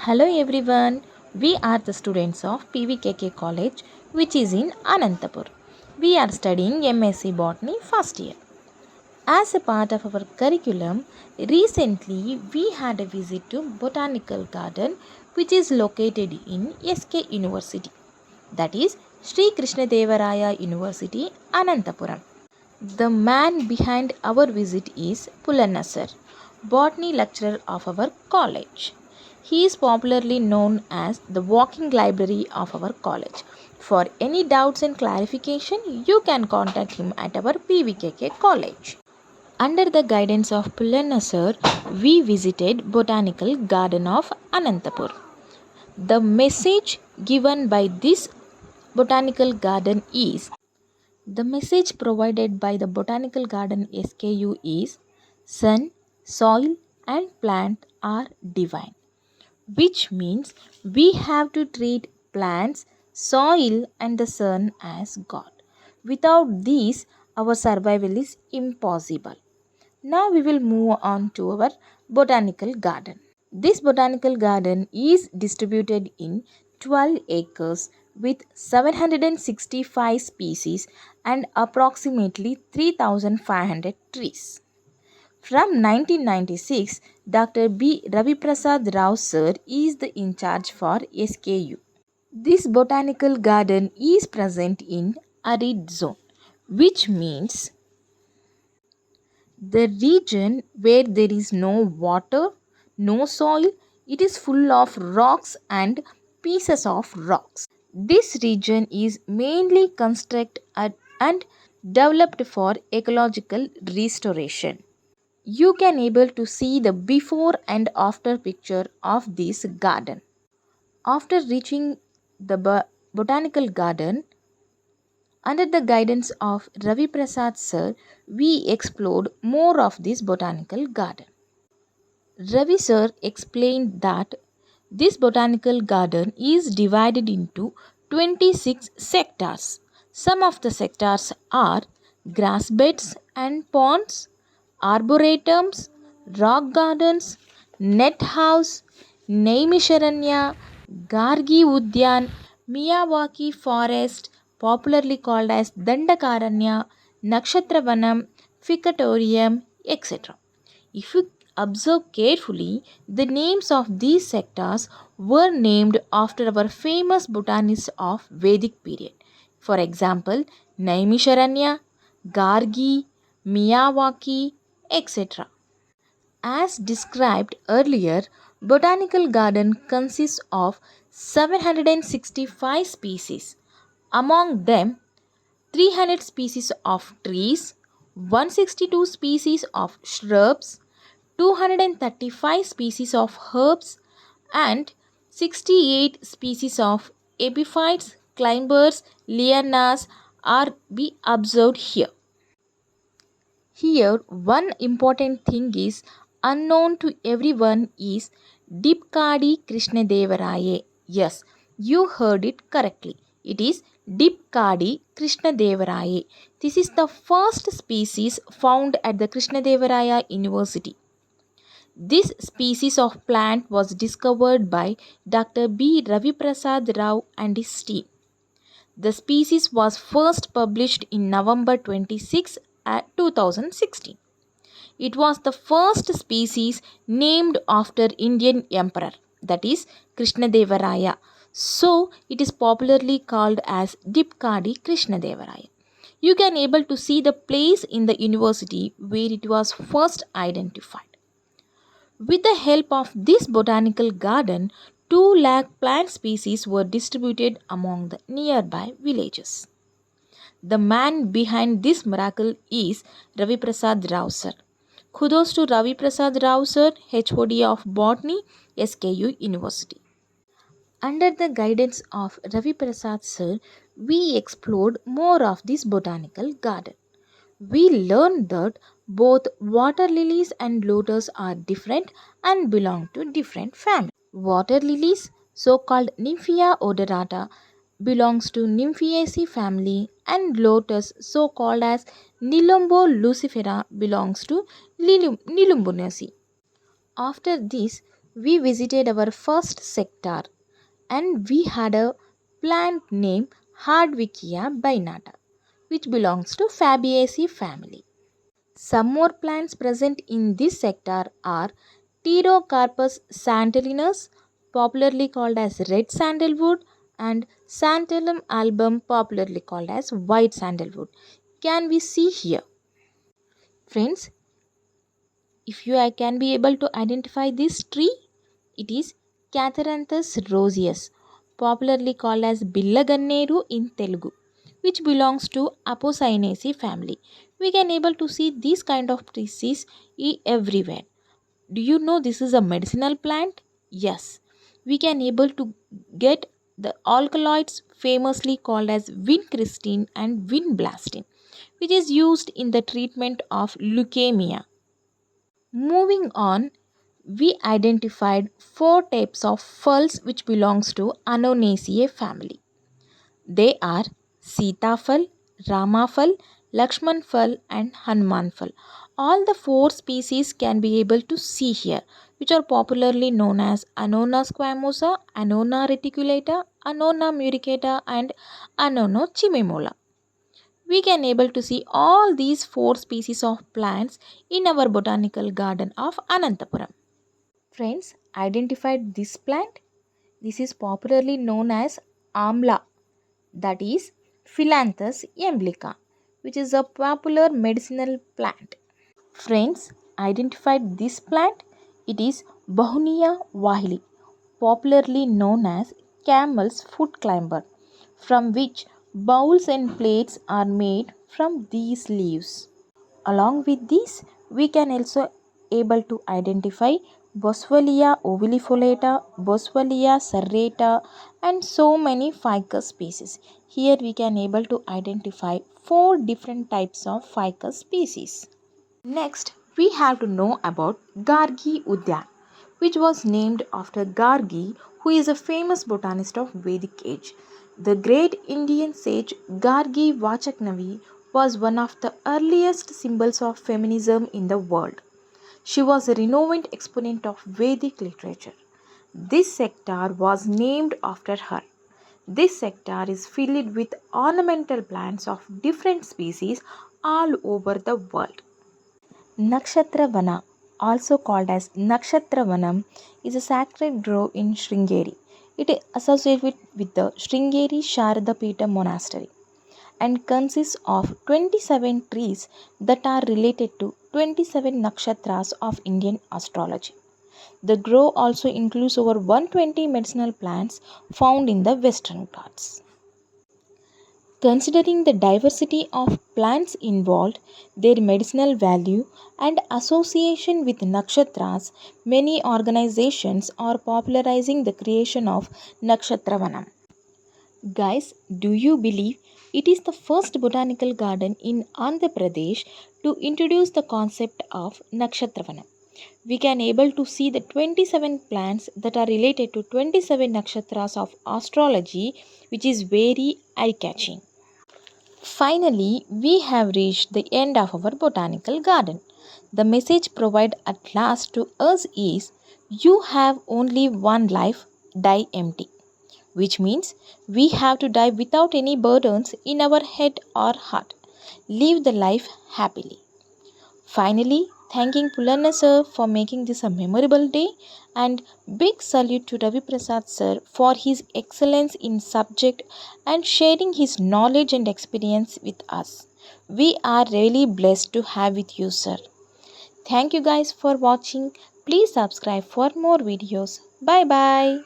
Hello everyone, we are the students of PVKK College which is in Anantapur. We are studying M.Sc Botany first year. As a part of our curriculum, recently we had a visit to Botanical Garden which is located in SK University, that is Sri Krishnadevaraya University, Anantapuram. The man behind our visit is Pulanna sir, botany lecturer of our college. He is popularly known as the walking library of our college. For any doubts and clarification, you can contact him at our PVKK college. Under the guidance of Pulanna sir, we visited Botanical Garden of Anantapur. The message given by this botanical garden is the message provided by the Botanical Garden SKU is sun, soil, and plant are divine, which means we have to treat plants, soil, and the sun as God. Without these, our survival is impossible. Now we will move on to our botanical garden. This botanical garden is distributed in 12 acres with 765 species and approximately 3,500 trees. From 1996, Dr. B. Ravi Prasad Rao sir is the in charge for SKU. This botanical garden is present in arid zone, which means the region where there is no water, no soil, it is full of rocks and pieces of rocks. This region is mainly constructed and developed for ecological restoration. You can able to see the before and after picture of this garden. After reaching the botanical garden, under the guidance of Ravi Prasad sir, we explored more of this botanical garden. Ravi sir explained that this botanical garden is divided into 26 sectors. Some of the sectors are grass beds and ponds, arboretums, rock gardens, net house, Naimisharanya, Gargi Udyan, Miyawaki forest, popularly called as Dandakaranya, Nakshatravanam, Ficatorium, etc. If you observe carefully, the names of these sectors were named after our famous botanists of Vedic period. For example, Naimisharanya, Gargi, Miyawaki, etc. As described earlier, botanical garden consists of 765 species. Among them, 300 species of trees, 162 species of shrubs, 235 species of herbs, and 68 species of epiphytes, climbers, lianas are be observed here. Here, one important thing is unknown to everyone is Dipkadi Krishnadevaraye. Yes, you heard it correctly. It is Dipkadi Krishnadevaraye. This is the first species found at the Krishnadevaraya University. This species of plant was discovered by Dr. B. Ravi Prasad Rao and his team. The species was first published in November 26, 2016. It was the first species named after Indian emperor, that is Krishnadevaraya. So it is popularly called as Dipkadi Krishnadevaraya. You can able to see the place in the university where it was first identified. With the help of this botanical garden, 2 lakh plant species were distributed among the nearby villages. The man behind this miracle is Ravi Prasad Rao sir. Kudos to Ravi Prasad Rao sir, HOD of Botany, SKU University. Under the guidance of Ravi Prasad sir, we explored more of this botanical garden. We learned that both water lilies and lotus are different and belong to different families. Water lilies, so called Nymphea odorata, belongs to Nymphaceae family, and lotus, so called as Nilumbo lucifera, belongs to Nilumbonaceae. After this, we visited our first sector and we had a plant named Hardwickia binata, which belongs to Fabaceae family. Some more plants present in this sector are Pterocarpus santalinus, popularly called as red sandalwood, and Santalum album, popularly called as white sandalwood. Can we see here? Friends, if you can be able to identify this tree, it is Catharanthus roseus, popularly called as Billaganneru in Telugu, which belongs to Apocynaceae family. We can able to see this kind of trees everywhere. Do you know this is a medicinal plant? Yes. We can able to get the alkaloids famously called as vincristine and vinblastine, which is used in the treatment of leukemia. Moving on, we identified four types of falls which belongs to Annonaceae family. They are Sitafal, Ramafal, Lakshman fal and Hanuman fal. All the four species can be able to see here, which are popularly known as Annona squamosa, Annona reticulata, Annona muricata and Annona chimemola. We can able to see all these four species of plants in our botanical garden of Anantapuram. Friends, identified this plant? This is popularly known as Amla, that is Philanthus emblica, which is a popular medicinal plant. Friends, identified this plant? It is Bahunia wahili, popularly known as camel's foot climber, from which bowls and plates are made from these leaves. Along with this, we can also able to identify Boswellia ovulifolata, Boswellia serrata and so many ficus species. Here we can able to identify four different types of ficus species. Next, we have to know about Gargi Udyan, which was named after Gargi, who is a famous botanist of Vedic age. The great Indian sage Gargi Vachaknavi was one of the earliest symbols of feminism in the world. She was a renowned exponent of Vedic literature. This sector was named after her. This sector is filled with ornamental plants of different species all over the world. Nakshatravana, also called as Nakshatravanam, is a sacred grove in Sringeri. It is associated with the Sringeri Sharadapeta monastery and consists of 27 trees that are related to 27 nakshatras of Indian astrology. The grove also includes over 120 medicinal plants found in the Western Ghats. Considering the diversity of plants involved, their medicinal value, and association with nakshatras, many organizations are popularizing the creation of Nakshatravanam. Guys, do you believe it is the first botanical garden in Andhra Pradesh to introduce the concept of Nakshatravanam? We can able to see the 27 plants that are related to 27 nakshatras of astrology, which is very eye-catching. Finally, we have reached the end of our botanical garden. The message provided at last to us is you have only one life, die empty. Which means we have to die without any burdens in our head or heart. Live the life happily. Finally, thanking Pulanna sir for making this a memorable day and big salute to Ravi Prasad sir for his excellence in subject and sharing his knowledge and experience with us. We are really blessed to have with you sir. Thank you guys for watching. Please subscribe for more videos. Bye bye.